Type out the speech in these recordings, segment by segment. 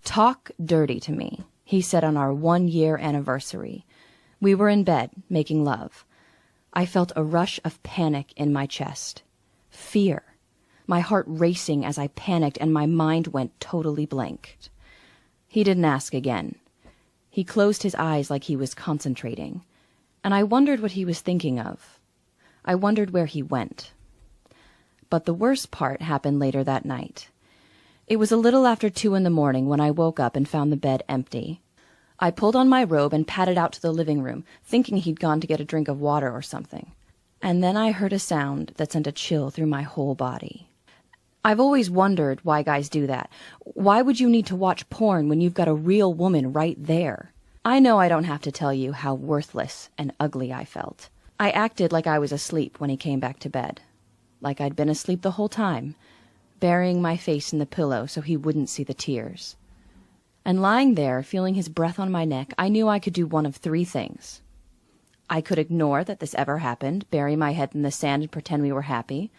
"Talk dirty to me," he said on our 1-year anniversary. We were in bed, making love. I felt a rush of panic in my chest. Fear. My heart racing as I panicked and my mind went totally blank. He didn't ask again. He closed his eyes like he was concentrating. And I wondered what he was thinking of. I wondered where he went. But the worst part happened later that night. It was a little after 2 a.m. when I woke up and found the bed empty. I pulled on my robe and padded out to the living room, thinking he'd gone to get a drink of water or something. And then I heard a sound that sent a chill through my whole body. I've always wondered why guys do that. Why would you need to watch porn when you've got a real woman right there? I know I don't have to tell you how worthless and ugly I felt. I acted like I was asleep when he came back to bed. Like I'd been asleep the whole time, burying my face in the pillow so he wouldn't see the tears. And lying there, feeling his breath on my neck, I knew I could do one of 3 things. I could ignore that this ever happened, bury my head in the sand and pretend we were happy.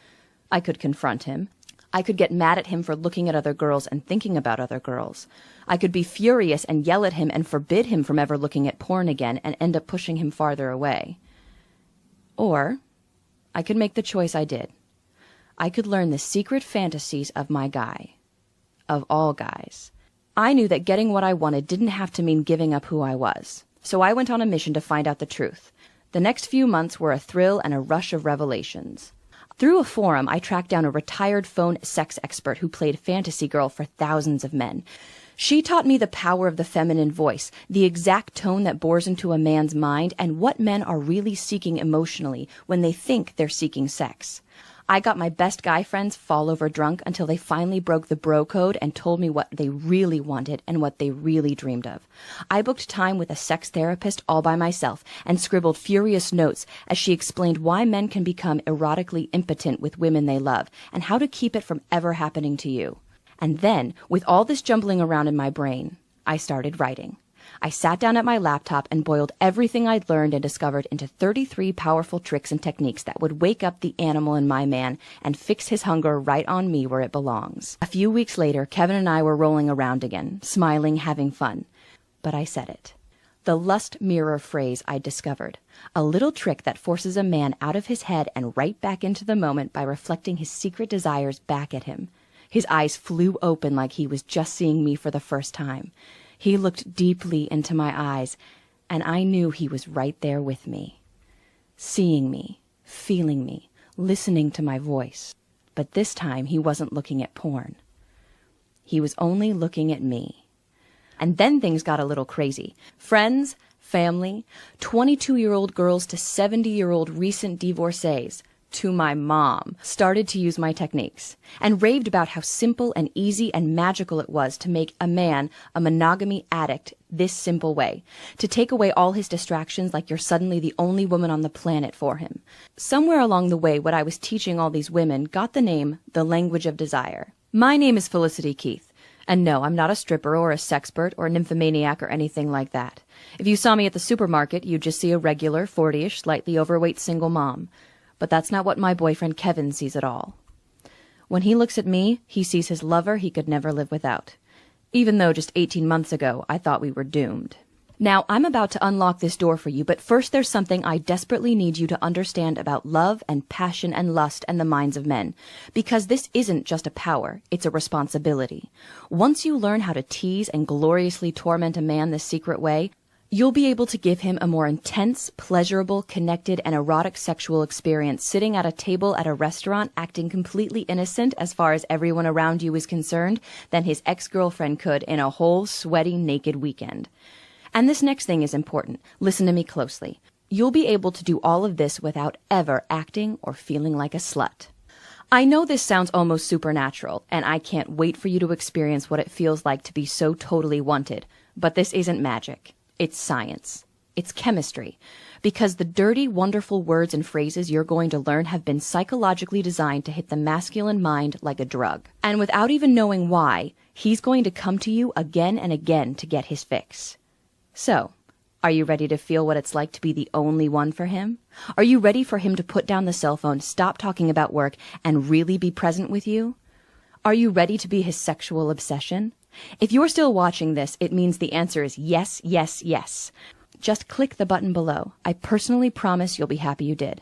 I could confront him. I could get mad at him for looking at other girls and thinking about other girls. I could be furious and yell at him and forbid him from ever looking at porn again and end up pushing him farther away. Or I could make the choice I did. I could learn the secret fantasies of my guy. Of all guys. I knew that getting what I wanted didn't have to mean giving up who I was. So I went on a mission to find out the truth. The next few months were a thrill and a rush of revelations. Through a forum, I tracked down a retired phone sex expert who played fantasy girl for thousands of men. She taught me the power of the feminine voice, the exact tone that bores into a man's mind, and what men are really seeking emotionally when they think they're seeking sex. I got my best guy friends fall over drunk until they finally broke the bro code and told me what they really wanted and what they really dreamed of. I booked time with a sex therapist all by myself and scribbled furious notes as she explained why men can become erotically impotent with women they love and how to keep it from ever happening to you. And then, with all this jumbling around in my brain, I started writing. I sat down at my laptop and boiled everything I'd learned and discovered into 33 powerful tricks and techniques that would wake up the animal in my man and fix his hunger right on me where it belongs. A few weeks later, Kevin and I were rolling around again, smiling, having fun. But I said it. The lust mirror phrase I'd discovered. A little trick that forces a man out of his head and right back into the moment by reflecting his secret desires back at him. His eyes flew open like he was just seeing me for the first time. He looked deeply into my eyes, and I knew he was right there with me, seeing me, feeling me, listening to my voice. But this time he wasn't looking at porn. He was only looking at me. And then things got a little crazy. Friends, family, 22-year-old girls to 70-year-old recent divorcees, to my mom, started to use my techniques and raved about how simple and easy and magical it was to make a man a monogamy addict this simple way, to take away all his distractions like you're suddenly the only woman on the planet for him. Somewhere along the way, what I was teaching all these women got the name The Language of Desire. My name is Felicity Keith. And no, I'm not a stripper or a sexpert or a nymphomaniac or anything like that. If you saw me at the supermarket, you'd just see a regular, 40-ish, slightly overweight single mom. But that's not what my boyfriend Kevin sees at all. When he looks at me, he sees his lover he could never live without. Even though just 18 months ago, I thought we were doomed. Now, I'm about to unlock this door for you, but first there's something I desperately need you to understand about love and passion and lust and the minds of men. Because this isn't just a power, it's a responsibility. Once you learn how to tease and gloriously torment a man this secret way, you'll be able to give him a more intense, pleasurable, connected, and erotic sexual experience sitting at a table at a restaurant acting completely innocent as far as everyone around you is concerned than his ex-girlfriend could in a whole sweaty, naked weekend. And this next thing is important. Listen to me closely. You'll be able to do all of this without ever acting or feeling like a slut. I know this sounds almost supernatural, and I can't wait for you to experience what it feels like to be so totally wanted. But this isn't magic. It's science. It's chemistry. Because the dirty, wonderful words and phrases you're going to learn have been psychologically designed to hit the masculine mind like a drug. And without even knowing why, he's going to come to you again and again to get his fix. So, are you ready to feel what it's like to be the only one for him? Are you ready for him to put down the cell phone, stop talking about work, and really be present with you? Are you ready to be his sexual obsession? If you're still watching this, it means the answer is yes, yes, yes. Just click the button below. I personally promise you'll be happy you did.